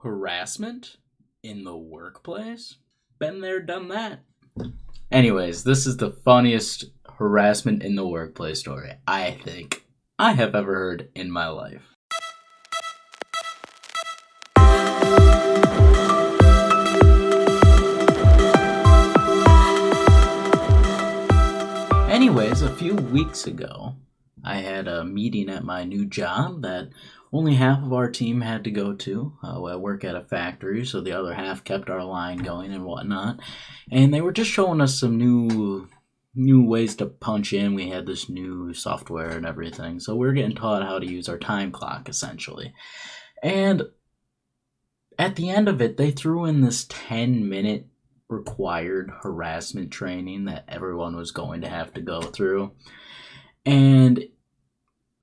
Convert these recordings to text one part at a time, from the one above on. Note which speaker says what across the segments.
Speaker 1: Harassment in the workplace? Been there, done that. Anyways, this is the funniest harassment in the workplace story I think I have ever heard in my life. Anyways, a few weeks ago, I had a meeting at my new job that only half of our team had to go to. I work at a factory, so the other half kept our line going and whatnot. And they were just showing us some new ways to punch in. We had this new software and everything, so we were getting taught how to use our time clock, essentially. And at the end of it, they threw in this 10-minute required harassment training that everyone was going to have to go through. And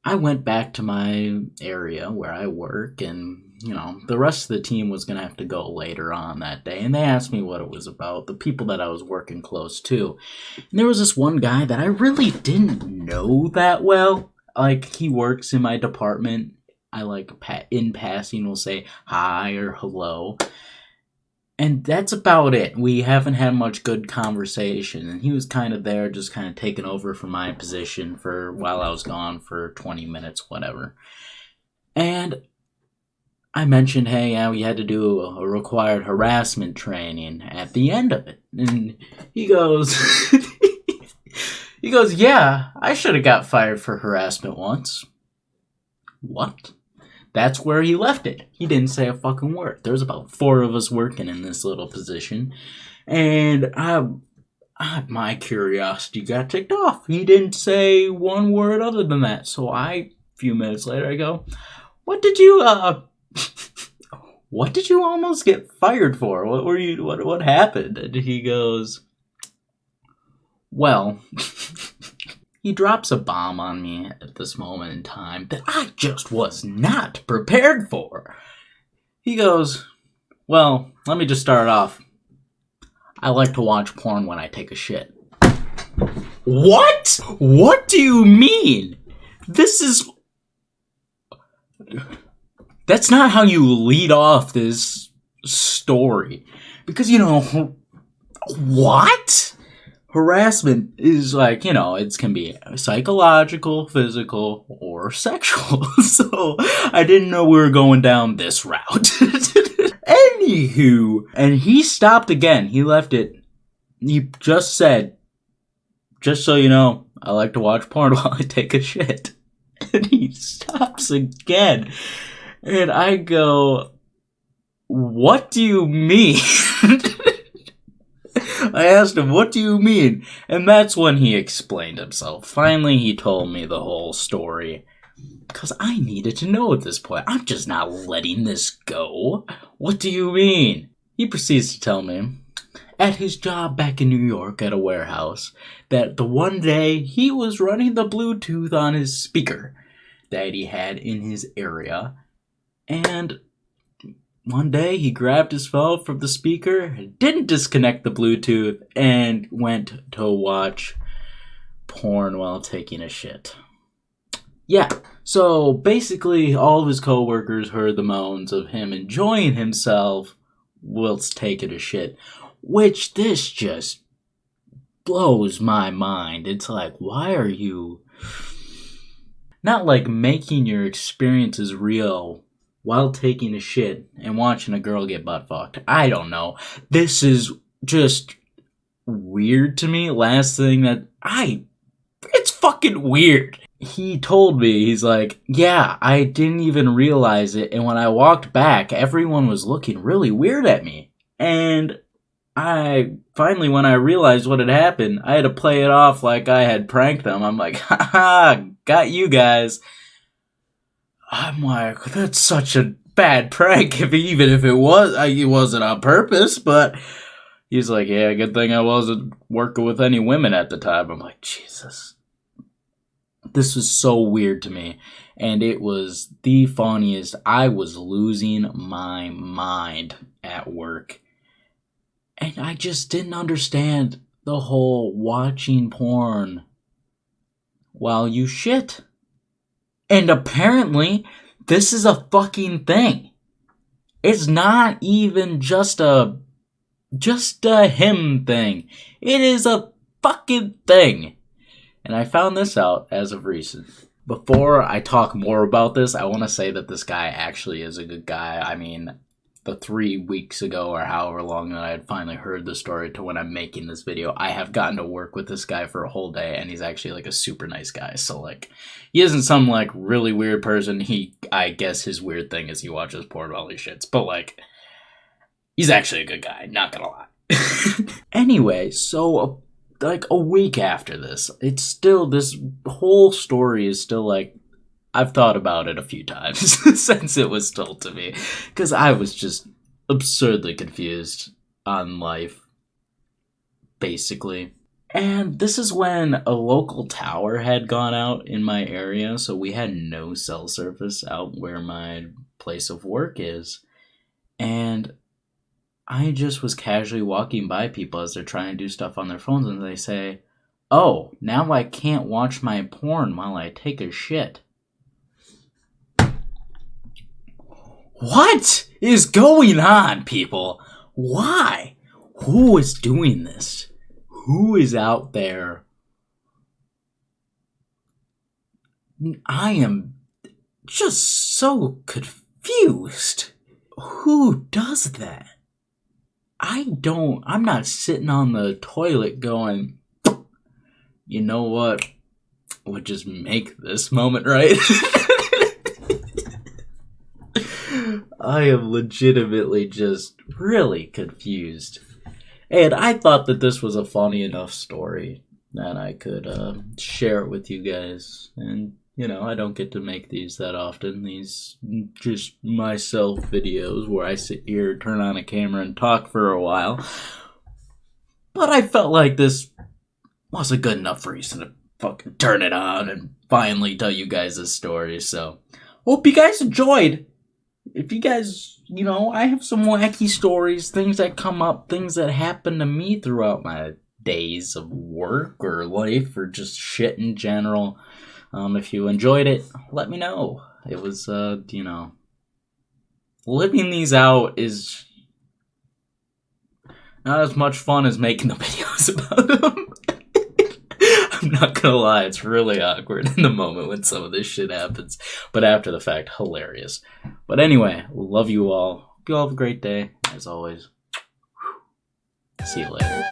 Speaker 1: I went back to my area where I work, and the rest of the team was going to have to go later on that day. And they asked me what it was about, the people that I was working close to. And there was this one guy that I really didn't know that well. Like, he works in my department. I in passing will say hi or hello. And that's about it. We haven't had much good conversation. And he was kind of there, just kind of taking over from my position for while I was gone for 20 minutes, whatever. And I mentioned, hey, yeah, we had to do a required harassment training at the end of it. And he goes, yeah, I should have got fired for harassment once. What? That's where he left it. He didn't say a fucking word. There's about 4 of us working in this little position. And my curiosity got ticked off. He didn't say one word other than that. So a few minutes later, I go, what did you almost get fired for? What happened? And he goes, well... He drops a bomb on me at this moment in time that I just was not prepared for. He goes, well, let me just start off. I like to watch porn when I take a shit. What? What do you mean? That's not how you lead off this story. Because, what? Harassment is it can be psychological, physical, or sexual. So I didn't know we were going down this route. Anywho, and he stopped again. He left it. He just said, just so you know, I like to watch porn while I take a shit. And he stops again. And I go, what do you mean? I asked him, what do you mean? And that's when he explained himself. Finally, he told me the whole story. Because I needed to know at this point. I'm just not letting this go. What do you mean? He proceeds to tell me, at his job back in New York at a warehouse, that the one day he was running the Bluetooth on his speaker that he had in his area. And... one day, he grabbed his phone from the speaker, didn't disconnect the Bluetooth, and went to watch porn while taking a shit. Yeah, so basically all of his coworkers heard the moans of him enjoying himself whilst taking a shit, which this just blows my mind. It's like, why are you not making your experiences real while taking a shit and watching a girl get butt fucked? I don't know. This is just weird to me. Last thing it's fucking weird. He told me, he's like, yeah, I didn't even realize it. And when I walked back, everyone was looking really weird at me. And finally, when I realized what had happened, I had to play it off like I had pranked them. I'm like, haha, got you guys. I'm like, that's such a bad prank, even if it wasn't on purpose, but he's like, yeah, good thing I wasn't working with any women at the time. I'm like, Jesus. This was so weird to me, and it was the funniest. I was losing my mind at work, and I just didn't understand the whole watching porn while you shit. And apparently, this is a fucking thing. It's not even just a him thing. It is a fucking thing. And I found this out as of recent. Before I talk more about this, I want to say that this guy actually is a good guy. I mean, the 3 weeks ago or however long that I had finally heard the story to when I'm making this video, I have gotten to work with this guy for a whole day, and he's actually like a super nice guy. So like, he isn't some like really weird person. I guess his weird thing is he watches porn while he shits, but like, he's actually a good guy, not gonna lie. Anyway, so like a week after this, it's still, this whole story is still like, I've thought about it a few times since it was told to me, because I was just absurdly confused on life, basically. And this is when a local tower had gone out in my area, so we had no cell service out where my place of work is. And I just was casually walking by people as they're trying to do stuff on their phones, and they say, "Oh, now I can't watch my porn while I take a shit." What is going on, people? Why? Who is doing this? Who is out there? I am just so confused. Who does that? I'm not sitting on the toilet going, you know what would just make this moment right? I am legitimately just really confused. And I thought that this was a funny enough story that I could share it with you guys. And, you know, I don't get to make these that often. These just myself videos where I sit here, turn on a camera, and talk for a while. But I felt like this was a good enough reason to fucking turn it on and finally tell you guys this story. So, hope you guys enjoyed. If you guys, you know, I have some wacky stories, things that come up, things that happen to me throughout my days of work or life or just shit in general. If you enjoyed it, let me know. It was, you know, living these out is not as much fun as making the videos about them. I'm not gonna lie, it's really awkward in the moment when some of this shit happens. But after the fact, hilarious. But anyway, love you all. Hope you all have a great day, as always. See you later.